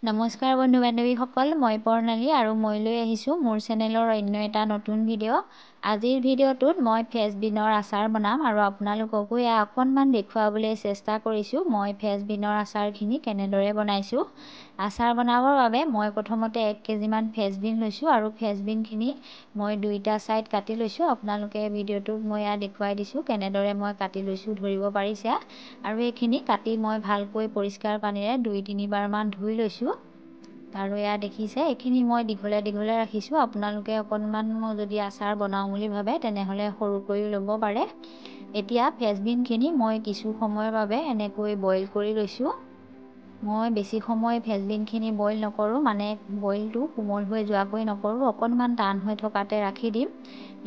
নমস্কাৰ বন্ধু বান্ধৱীসকল, মই প্ৰণালী আৰু মই লৈ আহিছোঁ মোৰ চেনেলৰ অন্য এটা নতুন ভিডিঅ'। আজিৰ ভিডিঅ'টোত মই ফ্ৰেঞ্চবিনৰ আচাৰ বনাম আৰু আপোনালোককো এয়া অকণমান দেখুৱাবলৈ চেষ্টা কৰিছোঁ মই ফ্ৰেঞ্চবিনৰ আচাৰখিনি কেনেদৰে বনাইছোঁ। আচাৰ বনাবৰ বাবে মই প্ৰথমতে 1 কেজিমান ফ্ৰেঞ্চবিন লৈছোঁ আৰু ফ্ৰেঞ্চবিনখিনি মই 2টা ছাইড কাটি লৈছোঁ। আপোনালোকে ভিডিঅ'টোত মই এয়া দেখুৱাই দিছোঁ কেনেদৰে মই কাটি লৈছোঁ, ধৰিব পাৰিছে। আৰু এইখিনি কাটি মই ভালকৈ পৰিষ্কাৰ পানীৰে 2-3 বাৰমান ধুই লৈছোঁ। আৰু এয়া দেখিছে, এইখিনি মই দীঘলে দীঘলে ৰাখিছোঁ। আপোনালোকে অকণমান যদি আচাৰ বনাওঁ বুলি ভাবে তেনেহ'লে সৰু কৰিও ল'ব পাৰে। এতিয়া ফ্ৰেঞ্চবিনখিনি মই কিছু সময়ৰ বাবে এনেকৈ বইল কৰি লৈছোঁ। মই বেছি সময় ফ্ৰেঞ্চবিনখিনি বইল নকৰোঁ, মানে বইলটো কোমল হৈ যোৱাকৈ নকৰোঁ, অকণমান টান হৈ থকাতে ৰাখি দিম।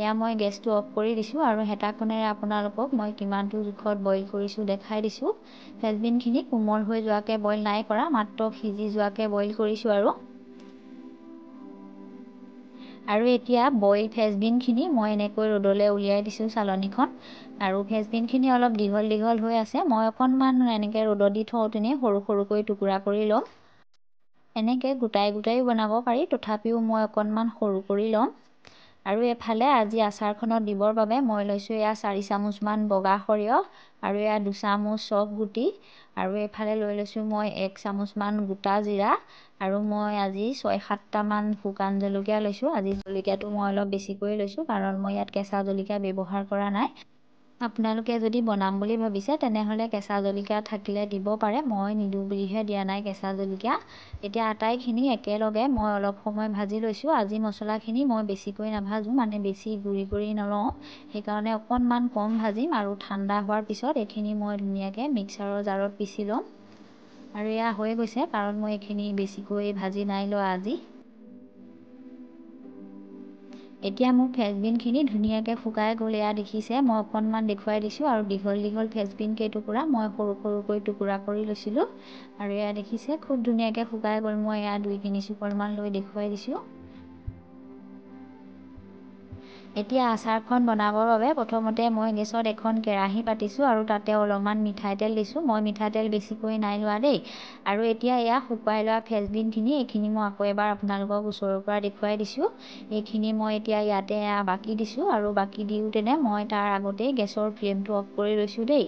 এয়া মই গেছটো অফ কৰি দিছোঁ আৰু হেতাখনেৰে আপোনালোকক মই কিমানটো জোখত বইল কৰিছোঁ দেখাই দিছোঁ। ফ্ৰেঞ্চবিনখিনি কোমল হৈ যোৱাকৈ বইল নাই কৰা, মাত্ৰ সিজি যোৱাকৈ বইল কৰিছোঁ। আৰু এতিয়া বইল ফ্ৰেঞ্চবিনখিনি মই এনেকৈ ৰ'দলৈ উলিয়াই দিছোঁ চালনীখন। আৰু ফ্ৰেঞ্চবিনখিনি অলপ দীঘল দীঘল হৈ আছে, মই অকণমান এনেকৈ ৰ'দত দি থওঁতেনে সৰু সৰুকৈ টুকুৰা কৰি ল'ম। এনেকৈ গোটাই গোটাইও বনাব পাৰি, তথাপিও মই অকণমান সৰু কৰি ল'ম। আৰু এফালে আজি আচাৰখনত দিবৰ বাবে মই লৈছোঁ এয়া 4 চামুচমান বগা সৰিয়হ আৰু এয়া 2 চামুচ চফ গুটি। আৰু এইফালে লৈ লৈছোঁ মই 1 চামুচমান গোটা জিৰা আৰু মই আজি 6-7টামান শুকান জলকীয়া লৈছোঁ। আজি জলকীয়াটো মই অলপ বেছিকৈ লৈছোঁ কাৰণ মই ইয়াত কেঁচা জলকীয়া ব্যৱহাৰ কৰা নাই। আপোনালোকে যদি বনাম বুলি ভাবিছে তেনেহ'লে কেঁচা জলকীয়া থাকিলে দিব পাৰে, মই নিদিওঁ বুলিহে দিয়া নাই কেঁচা জলকীয়া। এতিয়া আটাইখিনি একেলগে মই অলপ সময় ভাজি লৈছোঁ। আজি মছলাখিনি মই বেছিকৈ নাভাজোঁ, মানে বেছি গুড়ি কৰি নলওঁ, সেইকাৰণে অকণমান কম ভাজিম। আৰু ঠাণ্ডা হোৱাৰ পিছত এইখিনি মই ধুনীয়াকৈ মিক্সাৰৰ জাৰত পিচি ল'ম। আৰু এয়া হৈ গৈছে কাৰণ মই এইখিনি বেছিকৈ ভাজি নাই লোৱা আজি। এতিয়া মোৰ ফ্ৰেঞ্চবিনখিনি ধুনীয়াকৈ শুকাই গ'ল, এয়া দেখিছে। মই অকণমান দেখুৱাই দিছোঁ আৰু দীঘল দীঘল ফ্ৰেঞ্চবিন কেইটুকুৰা মই সৰু সৰুকৈ টুকুৰা কৰি লৈছিলোঁ। আৰু এয়া দেখিছে খুব ধুনীয়াকৈ শুকাই গ'ল। মই এয়া 2-3 চুপৰমান লৈ দেখুৱাই দিছোঁ। এতিয়া আচাৰখন বনাবৰ বাবে প্ৰথমতে মই গেছত এখন কেৰাহী পাতিছোঁ আৰু তাতে অলপমান মিঠাই তেল দিছোঁ। মই মিঠাতেল বেছিকৈ নাই লোৱা দেই। আৰু এতিয়া এয়া শুকুৱাই লোৱা ফ্ৰেঞ্চবিনখিনি, এইখিনি মই আকৌ এবাৰ আপোনালোকক ওচৰৰ পৰা দেখুৱাই দিছোঁ। এইখিনি মই এতিয়া ইয়াতে বাকি দিছোঁ আৰু বাকি দিওঁতেনে মই তাৰ আগতেই গেছৰ ফ্লেমটো অফ কৰি লৈছোঁ দেই।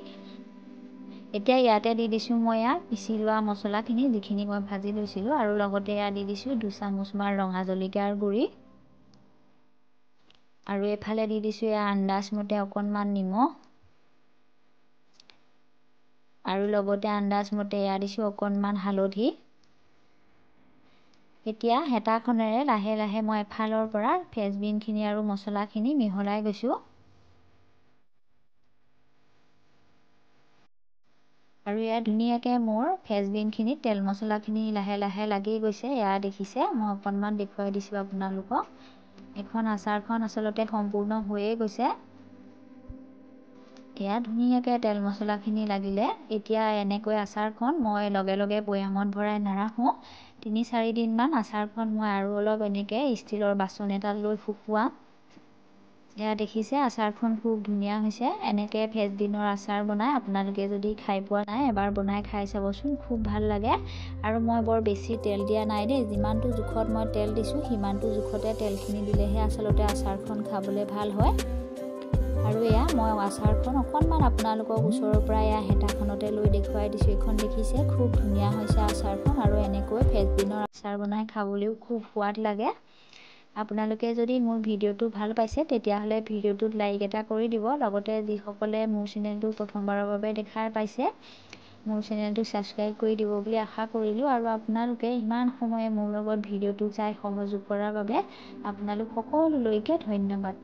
এতিয়া ইয়াতে দি দিছোঁ মই এয়া পিচি লোৱা মছলাখিনি, যিখিনি মই ভাজি লৈছিলোঁ। আৰু লগতে এয়া দি দিছোঁ 2 চামুচমান ৰঙা জলকীয়াৰ গুড়ি। আৰু এইফালে দি দিছোঁ এয়া আন্দাজমতে অকণমান নিমখ। আৰু লগতে আন্দাজমতে এয়া দিছোঁ অকণমান হালধি। এতিয়া হেতাখনেৰে লাহে লাহে মই এফালৰ পৰা ফ্ৰেঞ্চবিনখিনি আৰু মছলাখিনি মিহলাই গৈছোঁ। আৰু এয়া ধুনীয়াকৈ মোৰ ফ্ৰেঞ্চবিনখিনিত তেল মছলাখিনি লাহে লাহে লাগি গৈছে, এয়া দেখিছে। মই অকণমান দেখুৱাই দিছোঁ আপোনালোকক। এখন আচাৰখন আচলতে সম্পূৰ্ণ হৈয়ে গৈছে। এয়া ধুনীয়াকৈ তেল মছলাখিনি লাগিলে। এতিয়া এনেকৈ আচাৰখন মই লগে লগে বৈয়ামত ভৰাই নাৰাখোঁ, 3-4 দিনমান আচাৰখন মই আৰু অলপ এনেকৈ ষ্টীলৰ বাচন এটাত লৈ শুকুৱাম। এয়া দেখিছে আচাৰখন খুব ধুনীয়া হৈছে। এনেকৈ ফ্ৰেঞ্চবিনৰ আচাৰ বনাই আপোনালোকে যদি খাই পোৱা নাই এবাৰ বনাই খাই চাবচোন, খুব ভাল লাগে। আৰু মই বৰ বেছি তেল দিয়া নাই দেই, যিমানটো জোখত মই তেল দিছোঁ সিমানটো জোখতে তেলখিনি দিলেহে আচলতে আচাৰখন খাবলৈ ভাল হয়। আৰু এয়া মই আচাৰখন অকণমান আপোনালোকক ওচৰৰ পৰা এয়া হেতাখনতে লৈ দেখুৱাই দিছোঁ। এইখন দেখিছে খুব ধুনীয়া হৈছে আচাৰখন। আৰু এনেকৈ ফ্ৰেঞ্চবিনৰ আচাৰ বনাই খাবলৈও খুব সোৱাদ লাগে। আপোনালোকে যদি মোৰ ভিডিঅ'টো ভাল পাইছে তেতিয়াহ'লে ভিডিঅ'টোত লাইক এটা কৰি দিব। লগতে যিসকলে মোৰ চেনেলটো প্ৰথমবাৰৰ বাবে দেখা পাইছে মোৰ চেনেলটো ছাবস্ক্ৰাইব কৰি দিব বুলি আশা কৰিলোঁ। আৰু আপোনালোকে ইমান সময়ে মোৰ লগত ভিডিঅ'টো চাই সহযোগ কৰাৰ বাবে আপোনালোক সকলোলৈকে ধন্যবাদ।